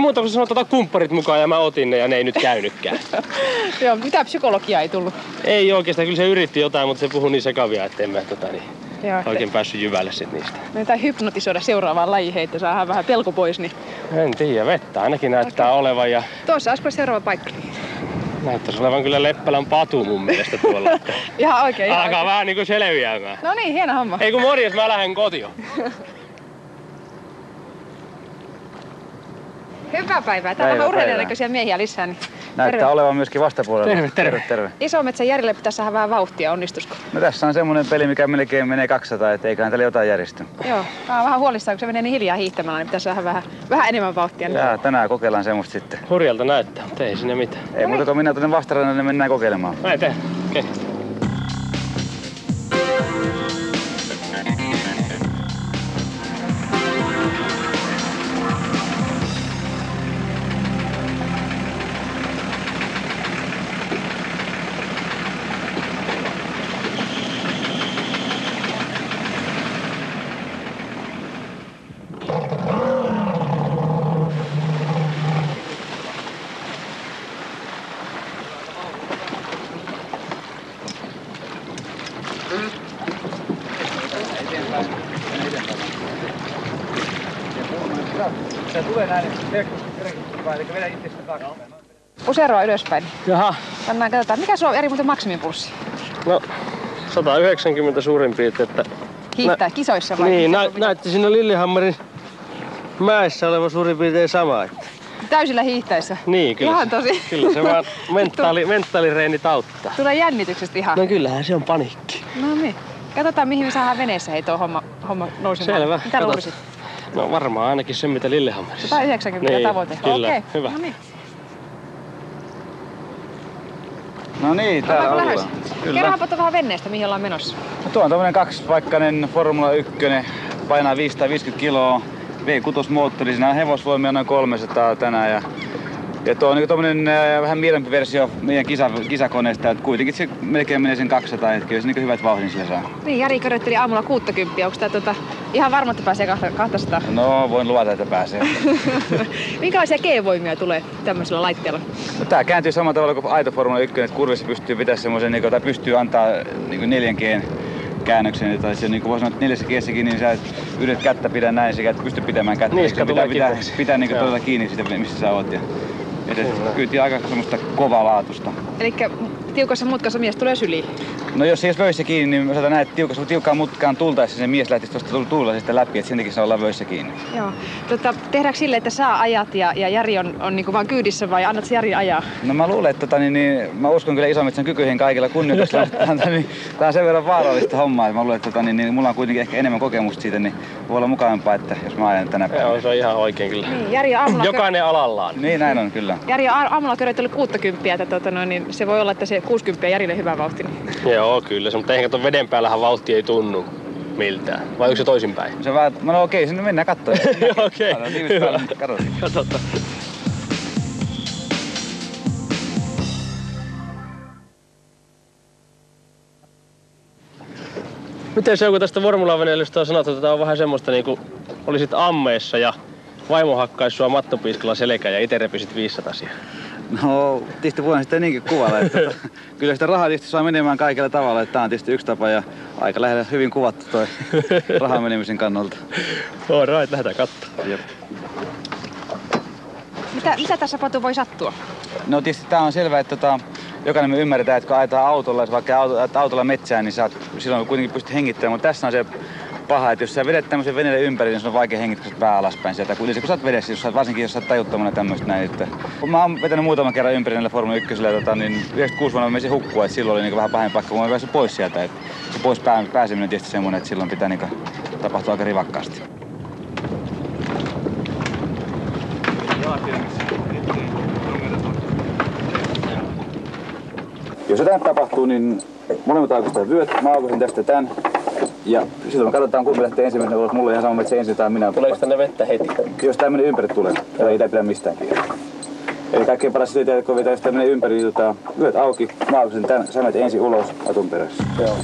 Muuta kun sanoit, kumpparit mukaan ja mä otin ne ja ne ei nyt käynytkään. Joo, mitä psykologiaa ei tullut? Ei oikeastaan, kyllä se yritti jotain, mutta se puhui niin sekavia, ettei mä Joo, oikein päässyt jyvälle sit niistä. Me jotain hypnotisoida seuraavaan lajiin, että saadaan vähän pelko pois. Niin... En tiedä, vettä ainakin näyttää olevan. Ja... Tuossa olisiko seuraava paikka? Näyttäisi olevan kyllä Leppälän patu mun mielestä tuolla. Että... Ihan oikein. Alkaa vähän niinku selviämään. No niin, hieno homma. Ei kun morjes, mä lähden kotiin. Hyvää päivää. Täällä on urheilijan näköisiä miehiä lisää. Niin näyttää olevan myöskin vastapuolella. Terve. Isometsän Järille pitäisi saada vähän vauhtia, onnistusko? No tässä on semmonen peli, mikä melkein menee 200, et eiköhän täällä jotain järjesty. Joo, mä oon vähän huolissaan, kun se menee niin hiljaa hiihtämällä, niin pitäisi saada vähän enemmän vauhtia. Jaa, tänään kokeillaan semmoista sitten. Hurjalta näyttää, mutta ei sinne mitään. Ei muuta kuin minä tuonne vastarannalle, niin mennään kokeilemaan. Näin tee. Okei. Se tulee näin, eli vedä itsestä taaksepäin. Puseroa ylöspäin. Jaha. Tänään katsotaan, mikä sulla on eri muuten maksimipulssi? No, 190 suurin piirtein, että... Hiihtää kisoissa vai? Niin, näytti siinä Lillehammarin mäessä olevan suurin piirtein sama. Että... Täysillä hiihtäessä? Niin, kyllä. Ihan tosi. Kyllä se vaan mentaalireenit auttaa. Tulee jännityksestä ihan. No kyllähän se on paniikki. No niin. Katsotaan mihin me saadaan veneessä tuo homma nousemaan. Selvä. Mitä luulisit? No varmaan ainakin se mitä Lillehammarissa. 190 niin, tavoite. Kyllä, okei. hyvä. No niin. No niin, täällä ollaan. Kerrohanpa vähän venneestä, mihin ollaan menossa. No, tuo on tämmönen kaksipaikkainen Formula 1, painaa 550 kiloa, V6 moottori, siinä on hevosvoimia noin 300 tänään. Ja tuo on niin tommonen vähän mielempi versio meidän kisakoneesta, että kuitenkin se melkein menee sen 200, että kyllä se niin hyvät vauhdin sillä saa. Niin, Jari körötteli aamulla 60, onko tää ihan varma, että pääsee 200? No, voin luvata, että pääsee. Minkälaisia G-voimia tulee tämmöisellä laitteella? No, tää kääntyy samalla tavalla kuin aito Formula 1, että kurvissa pystyy pitämään semmoisen, tai pystyy antaa 4G käännöksen, tai se voi sanoa, että 4G:ssäkin, niin sä yrität kättä pidä näin, sekä et pysty pitämään kättä. Niska tulee pitää niin kiinni siitä, missä sä oot. Kyllä aika semmoista kovalaatusta. Elikkä tiukassa mutkassa mies tulee syliin? No jos se ei vöissä kiinni, niin sä näet tiukkaan mutkaan tultaessa se mies lähtisi tuosta tuulasesta läpi, että sen takia saa olla vöissä kiinni. Joo. Tehdäänkö silleen, että sä ajat ja Jari on niinku vaan kyydissä vai annat Jari ajaa? No mä luulen, että mä uskon kyllä Isometsän kykyihin kaikilla kunnioituksella. Tää on sen verran vaarallista hommaa, että mä luulen, että mulla on kuitenkin ehkä enemmän kokemusta siitä, niin voi olla mukavampaa, että jos mä ajan tänä päivänä. Joo, se on ihan oikein kyllä. Niin, Jari on aamulla jokainen alallaan. Niin, näin on kyllä. Jari on aamulla köröitellyt 60, että niin se voi olla, että se 60 Jarille hyvä vauhti. Joo, kyllä se, mutta ehkä tuon veden päällähän vauhti ei tunnu miltään. Vai onko se toisinpäin? Se vähän, no okei, sinne mennään katsomaan. Okei, hyvä. Katsotaan. Miten se on, kun tästä formulaveneilystä on sanottu, että tämä on vähän semmoista niinku olisit ammeessa ja vaimo hakkaisi sua mattopiiskalla selkään ja itse repisit 500 siellä? No, tietysti voidaan sitä niinkin kuvailla, että kyllä sitä rahaa tietysti saa menemään kaikilla tavalla, että tämä on tietysti yksi tapa ja aika lähellä hyvin kuvattu toi rahan menemisen kannalta. All right, lähdetään katsomaan. Jep. Mitä tässä patu voi sattua? No tietysti tää on selvää, että jokainen me ymmärretään, että kun ajetaan autolla, jos vaikka autolla metsään, niin silloin kuitenkin pystyt hengittämään, mutta tässä on se paha, että jos sä vedät tämmöisen veneelle ympäri, niin se on vaikea hengittää pää alaspäin sieltä. Kun sä oot vedessä, varsinkin jos sä oot tajuttomana tämmöistä näin. Että kun mä oon vetänyt muutaman kerran ympäri näillä Formula 1, niin 96 vuonna mä menisin hukkua, että silloin oli niin vähän pahempi paikka, kun mä pääsin pois sieltä. Että se pois pääseminen on tietysti semmoinen, että silloin pitää niin tapahtua aika rivakkaasti. Jos jotain tapahtuu, niin molemmat aukaistaan vyöt. Mä aukaisin tästä tän. Ja silloin me katsotaan, kumpi lähtee ensimmäisenä ulos. Mulla on ihan sama, että se ensin tai minä. Tuleeko tänne vettä heti? Jos tää menee ympäri tulee. Täällä ei pidä mistään kiinni. Eli kaikkein paras siitä, että kun vetää, jos tää menee ympäri, niin vyöt auki. Mä aukaisin tän. Sä menet ensin ulos atun perässä. Joo.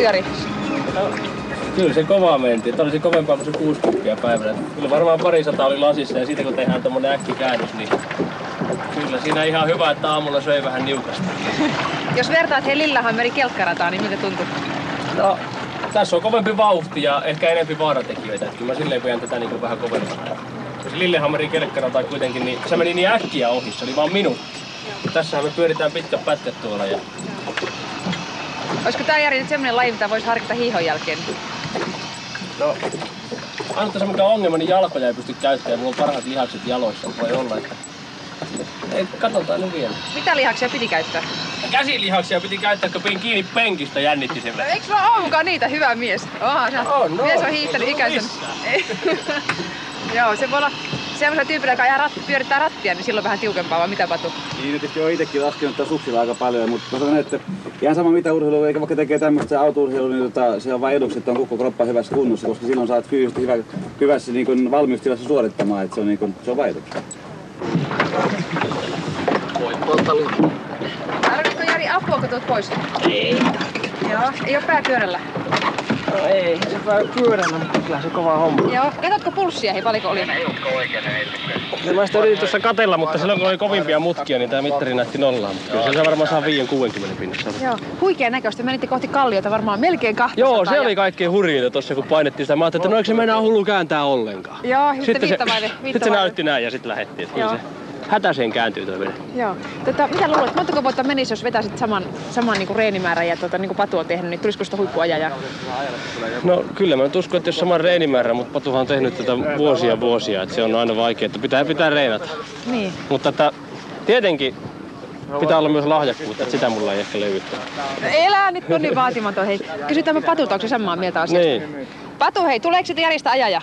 Jari? No, kyllä se kovaa mentiin. Tämä olisi kovempaa kuin se 60 päivänä. Kyllä varmaan 200 oli lasissa ja siitä kun tehdään tommonen äkkikäännös, niin kyllä siinä ihan hyvä, että aamulla söi vähän niukasti. Jos vertaat Lillehammerin kelkkarataan, niin miltä tuntuu? No, tässä on kovempi vauhti ja ehkä enempi vaaratekijöitä. Kyllä mä silleen pidän tätä niin vähän kovempaa. Se Lillehammerin kelkkarata kuitenkin, niin se meni niin äkkiä ohi, se oli vaan minuutti. Tässähän me pyöritään pitkät pätkät tuolla. Ja... Olisiko tää Jari nyt semmonen laji, mitä voisi harkita hiihon jälkeen? No, ainut tässä mikä on ongelma, niin jalkoja ei pysty käyttämään. Mulla on parhaat lihakset jaloissa. Voi olla, että... Ei, katsotaan nyt vielä. Mitä lihaksia piti käyttää? Käsilihaksia piti käyttää, kun pidin kiinni penkistä, jännitti sen. No, eikö sulla olekaan niitä, hyvä mies? Mies on hiihtänyt ikänsä. Joo, se voi olla semmoisella tyypillä, joka pyörittää rattia, niin silloin vähän tiukempaa, vai mitä Patu? Niin, tietysti olen itsekin laskenut tässä suksilla aika paljon, mutta mä sanon, että ihan sama mitä urheilua, eikä vaikka tekee tämmöistä autourheilua, niin se on vain eduksi, että on koko kroppa hyvässä kunnossa, koska silloin saat fyysisesti hyvässä niin valmiustilassa suorittamaan, että se on vain eduksi. Voi polttali. Tarvitsetko Jari apua, kun tulet pois? Ei. Joo, ei oo pää pyörällä. No ei, se pää pyörällä, mutta kyllä se kova homma. Joo, katsotko pulssia, hei paljonko oli? No, mä sitä yritin tuossa katella, mutta silloin kun oli kovimpia mutkia, niin tää mittari näytti nollaan. Mutta kyllä se varmaan saa 5-60 pinnassa. Joo, huikea näköistä. Menitte kohti kalliota varmaan melkein 200. Joo, se oli kaikkein hurjinta tossa kun painettiin sitä. Mä ajattelin, että no eikö se mennä hullu kääntää ollenkaan. Joo, sitten se näytti näin ja sitten lähettiin. Kyllä se hätäiseen kääntyy tuo vene. Joo. Mitä luulet, montako vuotta menisi, jos vetäisit saman niin kuin reenimäärän ja niin kuin Patu on tehnyt, niin tulisiko sitä huippuajajaa? No kyllä mä uskon, että jos saman reenimäärän, mutta Patuhan on tehnyt tätä vuosia, että se on aina vaikea, että pitää reenata. Niin. Mutta että tietenkin pitää olla myös lahjakkuutta, että sitä mulla ei ehkä löytää. No elää nyt on niin vaatimaton. Hei, kysytäänpä Patulta, onko se samaa mieltä asiasta? Niin. Patu, hei, tuleeko sitten Järistä ajaja?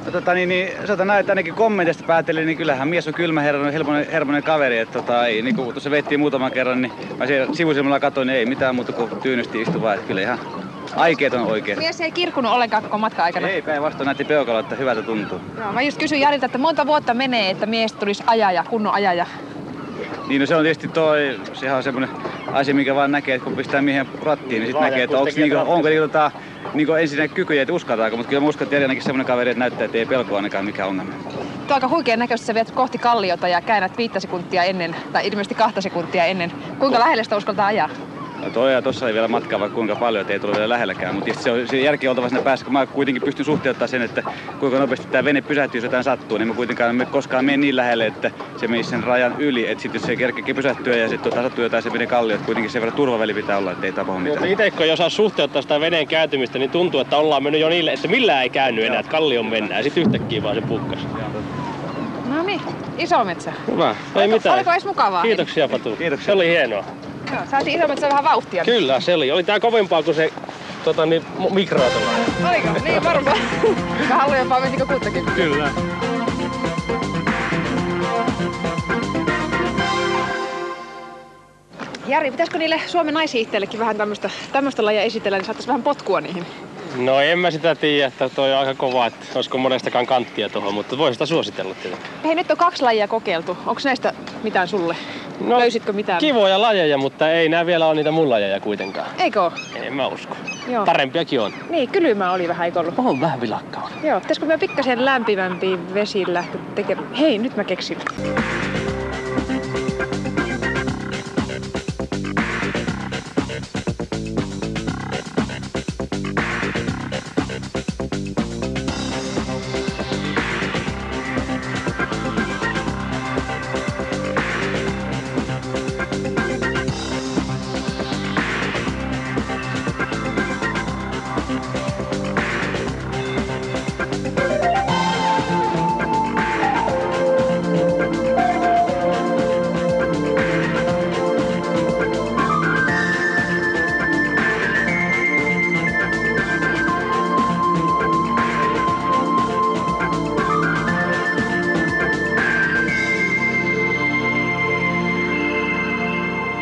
Sanotaan näin, että ainakin kommenteista päättelin, niin kyllähän mies on kylmä hermonen kaveri. Että niin kun tuossa vettiin muutaman kerran, niin mä siellä sivusilmalla katsoin, niin ei mitään muuta kuin tyynysti istu vaan. Että kyllä ihan aikeet on oikein. Mies ei kirkunut ollenkaan koko matkan aikana. Ei, päinvastoin näytti peukaloa, että hyvältä tuntuu. Joo, mä just kysyin Jarilta, että monta vuotta menee, että mies tulisi ajaja, kunnon ajaja. Niin, no se on tietysti sehän on semmoinen asia, mikä vaan näkee, että kun pistää miehen rattiin, niin sitten näkee, että onko ensin kykyjä, että uskaltaako, mutta kyllä mä uskon, että Jari ainakin semmoinen kaveri, että näyttää, että ei pelkoa ainakaan mikään ongelma. Tuo on aika huikean näköistä, sä viet kohti kalliota ja käännät 5 sekuntia ennen, tai ilmeisesti 2 sekuntia ennen. Kuinka lähelle sitä uskaltaa ajaa? No tuossa oli vielä matkaa vaikka kuinka paljon, että ei tullut vielä lähelläkään, mutta se järki oltava siinä päässä, kun mä kuitenkin pystyn suhteuttamaan sen, että kuinka nopeasti tämä vene pysähtyy, jos jotain sattuu, niin mä kuitenkaan koskaan mene niin lähelle, että se menisi sen rajan yli, että sitten jos se kerkeekin pysähtyä ja sitten sattuu jotain, se menee kallio, että kuitenkin sen verran turvaväli pitää olla, että ei tapahdu mitään. Itse kun ei osaa suhteuttaa sitä veneen kääntymistä, niin tuntuu, että ollaan mennyt jo niille, että millään ei käänny enää, että kallion mennään ja sitten yhtäkkiä vaan se puhkas. No niin, Isometsä. Hyvä, ei mitään. Oliko edes mukavaa? Kiitoksia Patu. Kiitoksia. Se oli hienoa. Joo, saatiin Isometsä vähän vauhtia. Kyllä, se oli. Oli tää kovempaa kuin se mikroatolla. Oliko? Niin varmaan. Vähän lujempaa mentikö 60. Kyllä. Jari, pitäisikö niille Suomen naishiihtäjillekin vähän tämmöistä lajia esitellä, niin saataisiin vähän potkua niihin? No en mä sitä tiedä, että toi on aika kova, että olisiko monestakaan kanttia tuohon, mutta voi sitä suositella tietenkin. Hei, nyt on 2 lajia kokeiltu. Onko näistä mitään sulle? No, löysitkö mitään? Kivoja lajeja, mutta ei nää vielä ole niitä mun lajeja kuitenkaan. Eikö oo? En mä usko. Joo. Parempiakin on. Niin, kylmää oli vähän, eikö ollut? On vähän vilakkaa. Joo, pitäisikö me pikkasen lämpimämpiin vesiin lähteä tekemään? Hei, nyt mä keksin.